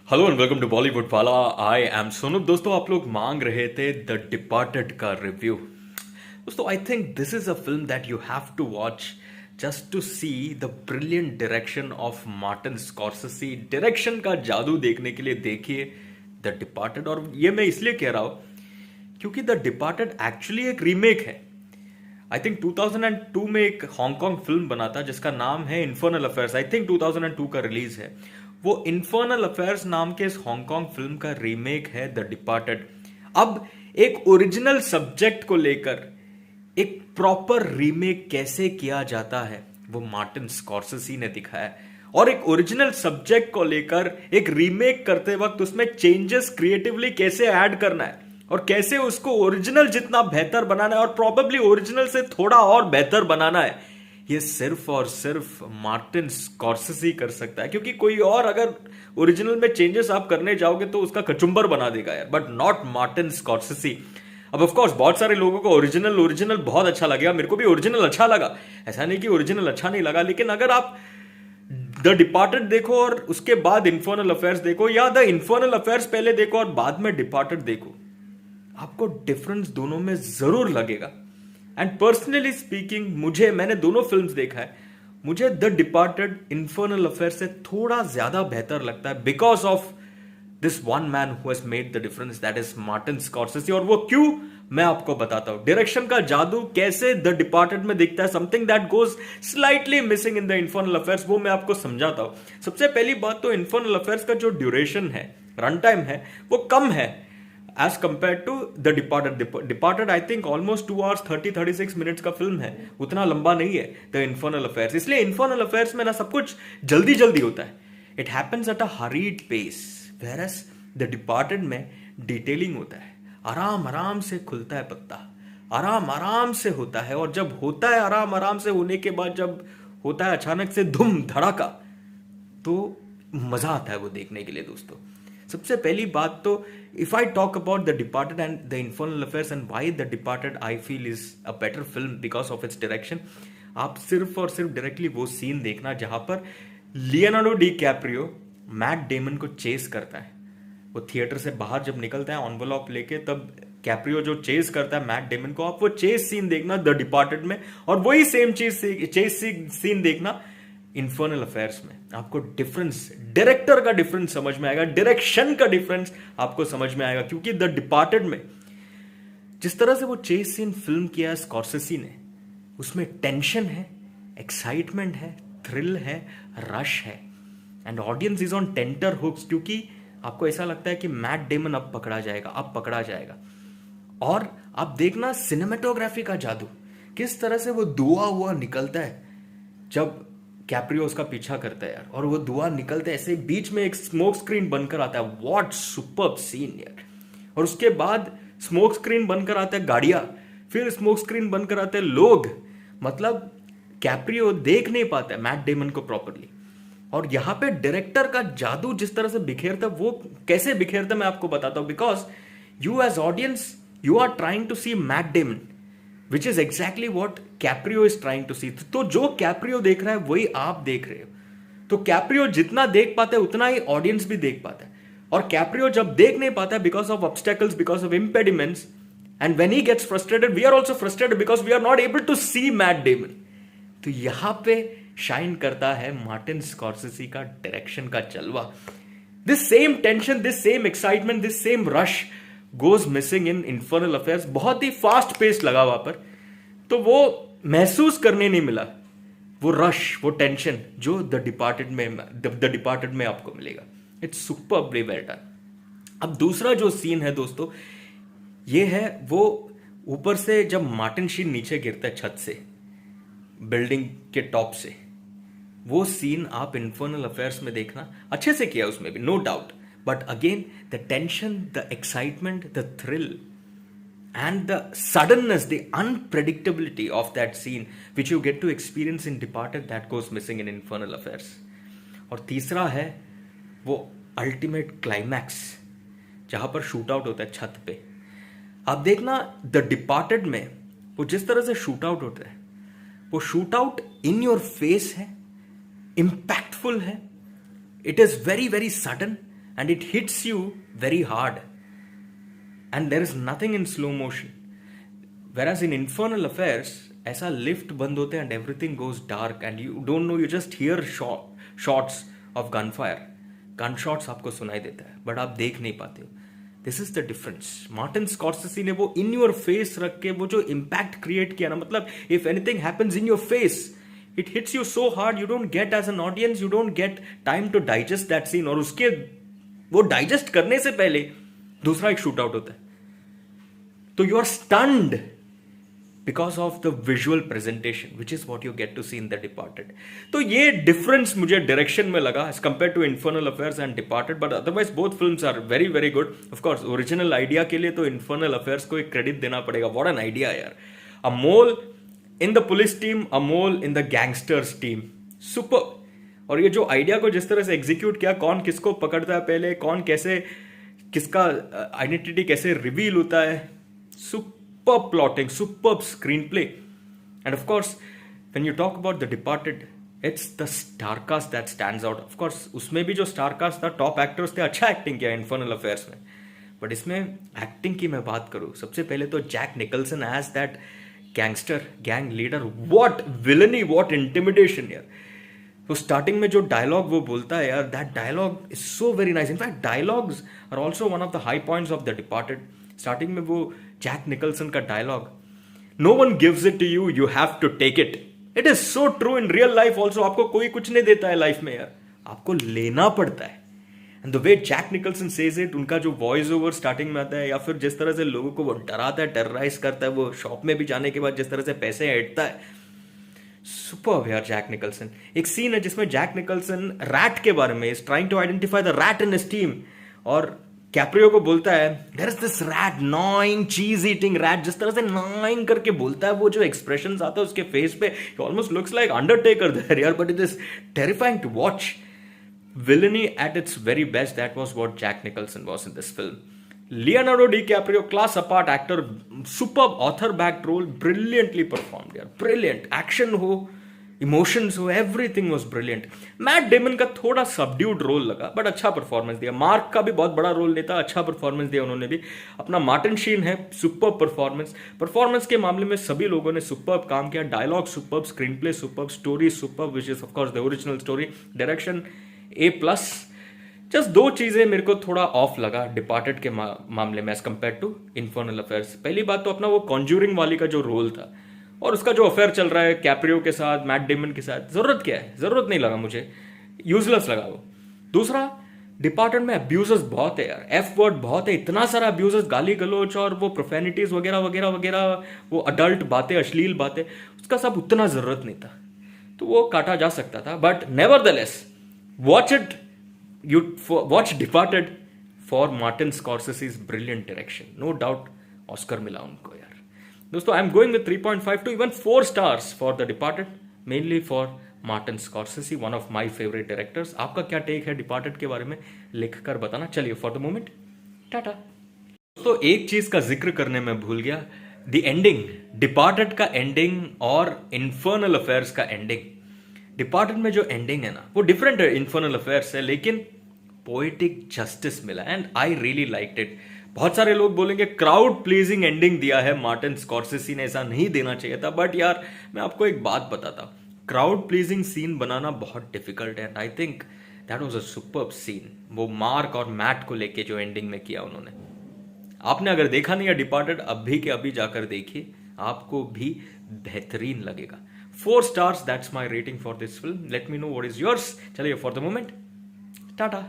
Hello and welcome to Bollywood वाला। I am Sonu. दोस्तों, आप लोग मांग रहे थे द डिपार्टेड का रिव्यू। दोस्तों, I think this is a film that you have to watch just to see the brilliant direction of Martin Scorsese. Direction का जादू देखने के लिए देखिए द डिपार्टेड। और ये मैं इसलिए कह रहा हूं क्योंकि द डिपार्टेड एक्चुअली एक रीमेक है। आई थिंक 2002 में एक हांगकांग फिल्म बना था जिसका नाम है इन्फर्नल अफेयर्स। आई थिंक 2002 का रिलीज है। वो इन्फर्नल अफेयर्स नाम के इस हांगकांग फिल्म का रीमेक है द डिपार्टेड। अब एक ओरिजिनल सब्जेक्ट को लेकर एक प्रॉपर रीमेक कैसे किया जाता है वो मार्टिन स्कॉर्सेसी ने दिखाया है। और एक ओरिजिनल सब्जेक्ट को लेकर एक रीमेक करते वक्त उसमें चेंजेस क्रिएटिवली कैसे ऐड करना है और कैसे उसको ओरिजिनल जितना बेहतर बनाना है और प्रॉबेबली ओरिजिनल से थोड़ा और बेहतर बनाना है, ये सिर्फ और सिर्फ मार्टिन स्कॉर्सेसी कर सकता है। क्योंकि कोई और अगर ओरिजिनल में चेंजेस आप करने जाओगे तो उसका कचुंबर बना देगा यार, बट नॉट मार्टिन स्कॉर्सेसी। अब ऑफ कोर्स बहुत सारे लोगों को ओरिजिनल ओरिजिनल बहुत अच्छा लगेगा, मेरे को भी ओरिजिनल अच्छा लगा, ऐसा नहीं कि ओरिजिनल अच्छा नहीं लगा। लेकिन अगर आप द डिपार्टेड देखो और उसके बाद इन्फर्नल अफेयर्स देखो, या द इन्फर्नल अफेयर्स पहले देखो और बाद में डिपार्टेड देखो, आपको डिफरेंस दोनों में जरूर लगेगा। एंड पर्सनली स्पीकिंग मैंने दोनों फिल्म्स देखा है, मुझे द डिपार्टेड इन्फर्नल अफेयर से थोड़ा ज्यादा बेहतर लगता है because of this one man who has made the difference, that is Martin Scorsese. और वो क्यों, मैं आपको बताता हूं। डायरेक्शन का जादू कैसे द डिपार्टेड में दिखता है, something that goes slightly missing in the Infernal affairs, वो मैं आपको समझाता हूं। सबसे पहली बात तो इन्फर्नल अफेयर्स का जो ड्यूरेशन है, रन टाइम है, वो कम है as compare to the Departed. Departed I think almost 2 hours 36 minutes का फिल्म है, उतना लंबा नहीं है द इन्फर्नल अफेयर्स। इसलिए इन्फर्नल अफेयर्स में ना सब कुछ जल्दी जल्दी होता है, it happens at a hurried pace, whereas the Departed में डिटेलिंग होता है, आराम आराम से खुलता है पत्ता, आराम आराम से होता है। और जब होता है आराम आराम से होने के बाद जब होता है अचानक से धूम धड़ाका, तो मजा आता है वो देखने के लिए। दोस्तों, सबसे पहली बात तो if I talk about the departed and the Infernal affairs and why the departed I feel is a better film because of its direction, आप सिर्फ और सिर्फ डायरेक्टली वो सीन देखना जहां पर Leonardo D Caprio Matt Damon को chess करता है। वो थिएटर से बाहर जब निकलता है एनवेलप लेके, तब कैप्रियो जो चेस करता है मैट डेमन को, आप वो चेस सीन देखना द डिपार्टेड में, और वही सेम चेस सीन देखना इन्फर्नल अफेयर्स में। आपको डिफरेंस, डायरेक्टर का डिफरेंस समझ में आएगा, डायरेक्शन का डिफरेंस आपको समझ में आएगा। क्योंकि द डिपार्टेड में जिस तरह से वो चेस सीन फिल्म किया है स्कॉर्सेसी ने, उसमें टेंशन है, एक्साइटमेंट है, थ्रिल है, रश है, and audience is on tenterhooks, क्योंकि आपको ऐसा लगता है कि मैट डेमन अब पकड़ा जाएगा, अब पकड़ा जाएगा। और आप देखना सिनेमेटोग्राफी का जादू, किस तरह से वो धुआं हुआ निकलता है जब कैप्रियो उसका पीछा करता है यार, और वो धुआं निकलता है ऐसे, बीच में एक स्मोक स्क्रीन बनकर आता है। व्हाट सुपर्ब सीन यार। और उसके बाद स्मोक स्क्रीन बनकर आता है गाड़ियां, फिर स्मोक स्क्रीन बनकर आते हैं लोग। मतलब कैप्रियो देख नहीं पाता है मैट डेमन को प्रॉपरली। और यहां पे डायरेक्टर का जादू जिस तरह से बिखेरता, वो कैसे बिखेरता मैं आपको बताता हूं। Because you as audience, you are trying to see Matt Damon, which is exactly what Caprio is trying to see. तो जो कैप्रियो देख रहा है वही आप देख रहे हो। तो कैप्रियो जितना देख पाता है उतना ही ऑडियंस भी देख पाता है। और कैप्रियो जब देख नहीं पाता है because of obstacles, because of impediments, and when he gets frustrated, we are also frustrated because we are not able to see Matt Damon. तो यहां पे शाइन करता है मार्टिन स्कॉर्सेसी का डायरेक्शन का जलवा। This same tension, this same excitement, this same rush goes missing in infernal affairs. बहुत ही fast pace लगा वहां पर, तो वो महसूस करने नहीं मिला वो रश, वो टेंशन जो द डिपार्टेड में आपको मिलेगा। It's superbly well done. अब दूसरा जो सीन है दोस्तों, ये है वो ऊपर से जब मार्टिन शीन नीचे गिरता है छत से, बिल्डिंग के टॉप से, वो सीन आप इन्फर्नल अफेयर्स में देखना, अच्छे से किया उसमें भी, no doubt. But again the tension, the excitement, the thrill and the suddenness, the unpredictability of that scene which you get to experience in Departed, that goes missing in Infernal Affairs. और तीसरा है वो ultimate climax जहां पर shoot out होता है छत पे। आप देखना द डिपार्टेड में वो जिस तरह से शूट आउट होता है, वो shoot out in your face है, इंपैक्टफुल है, it is very very sudden, and it hits you very hard, and there is nothing in slow motion. Whereas in Infernal Affairs, ऐसा लिफ्ट बंद होते हैं and everything goes dark and you don't know, you just hear shots of gunfire. Gunshots आपको सुनाई देता है but आप देख नहीं पाते हो. This is the difference. Martin Scorsese ने वो in your face रख के वो जो impact create किया ना, मतलब if anything happens in your face, it hits you so hard, you don't get as an audience, you don't get time to digest that scene. और उसके वो digest करने से पहले दूसरा एक शूट आउट होता है, तो you are stunned because of the visual presentation, which is what you get to see in The Departed. तो ये difference मुझे direction में लगा as compared to Infernal Affairs and Departed, but otherwise both films are very very good. Of course, original idea के लिए तो Infernal Affairs को एक credit देना पड़ेगा. What an idea यार! A mole in the police team, a mole in the gangsters team. Super. और ये जो idea को जिस तरह से execute किया, कौन किसको पकड़ता है पहले, कौन कैसे किसका identity कैसे reveal होता है, superb plotting, superb screenplay. And of course, when you talk about The Departed, it's the star cast that stands out. Of course, उसमें भी जो star cast था, top actors थे, अच्छा acting किया Infernal Affairs में. But इसमें acting की मैं बात करूँ, सबसे पहले तो Jack Nicholson as that gangster, gang leader. What villainy, what intimidation यार. तो स्टार्टिंग में जो डायलॉग वो बोलता है यार, that dialogue is so very nice. In fact dialogues are also one of the high points of the Departed. Starting में वो जैक निकल्सन का dialogue, no one gives it to you, you have to take it. It is so true in real life also. आपको कोई कुछ नहीं देता है life में यार, आपको लेना पड़ता है. And the way Jack Nicholson says it, उनका जो वॉइस ओवर स्टार्टिंग में आता है, या फिर जिस तरह से लोगों को वो डराता है, टेरराइज करता है, वो शॉप में भी जाने के बाद जिस तरह से पैसे ऐंठता है, सुपर यार जैक निकल्सन. एक सीन है जिसमें जैक निकल्सन रैट के बारे में is trying to identify the rat in his team, और कैप्रियो को बोलता है there is this rat, knowing cheese eating rat. जिस तरह से नॉइंग करके बोलता है, वो जो एक्सप्रेशंस आता है उसके फेस पे, almost looks like Undertaker there यार, but it is terrifying to watch. Villainy at its very best, that was what Jack Nicholson was in this film. Leonardo DiCaprio, class apart actor, superb author backed role, brilliantly performed यार, brilliant. Action हो, emotions हो, everything was brilliant. Matt Damon का थोड़ा subdued role लगा, but अच्छा performance दिया. Mark का भी बहुत बड़ा रोल लेता, अच्छा performance दिया उन्होंने भी. अपना मार्टिन शीन है, superb performance के मामले में सभी लोगों ने superb काम किया. Dialogue superb, screenplay superb, story superb, which is of course the original story. Direction A+. Just दो चीजें मेरे को थोड़ा ऑफ लगा डिपार्टेड के मामले में as compare to Infernal Affairs. पहली बात तो अपना वो कॉन्ज्यूरिंग वाली का जो रोल था, और उसका जो अफेयर चल रहा है कैप्रियो के साथ, मैट डेमन के साथ, जरूरत क्या है, जरूरत नहीं लगा मुझे, यूजलेस लगा वो. दूसरा, डिपार्टेड में अब्यूजेस बहुत है यार, एफ वर्ड बहुत है, इतना सारा अब्यूजेस, गाली गलोच और वो प्रोफेनिटीज वगैरह वगैरह वगैरह, वो अडल्ट बातें, अश्लील बातें, उसका सब उतना जरूरत नहीं था, तो वो काटा जा सकता था. But nevertheless, watch it. Watch Departed for Martin Scorsese's brilliant direction. No doubt Oscar मिला उनको यार. दोस्तों, I'm going with 3.5 to even 4 stars for The Departed, mainly for Martin Scorsese, one of my favorite directors. आपका क्या take है Departed के बारे में, लिख कर बताना. चलिए, for the moment, टाटा. तो एक चीज का जिक्र करने में भूल गया, The ending, Departed का ending और Infernal Affairs का ending. डिपार्टेड में जो एंडिंग है ना, वो डिफरेंट है इन्फर्नल अफेयर्स से, लेकिन पोएटिक जस्टिस मिला and I really liked it. बहुत सारे लोग बोलेंगे क्राउड प्लीजिंग एंडिंग दिया है मार्टिन स्कॉर्सेसी ने, ऐसा नहीं देना चाहिए था. बट यार, मैं आपको एक बात बताता हूं, क्राउड प्लीजिंग सीन बनाना बहुत डिफिकल्ट है, and I think that was a superb scene. वो मार्क और मैट को लेके जो एंडिंग में किया उन्होंने, आपने अगर देखा नहीं है डिपार्टेड, अभी के अभी जाकर देखिए, आपको भी बेहतरीन लगेगा. 4 stars, that's my rating for this film. Let me know what is yours. चलिए, for the moment, टाटा.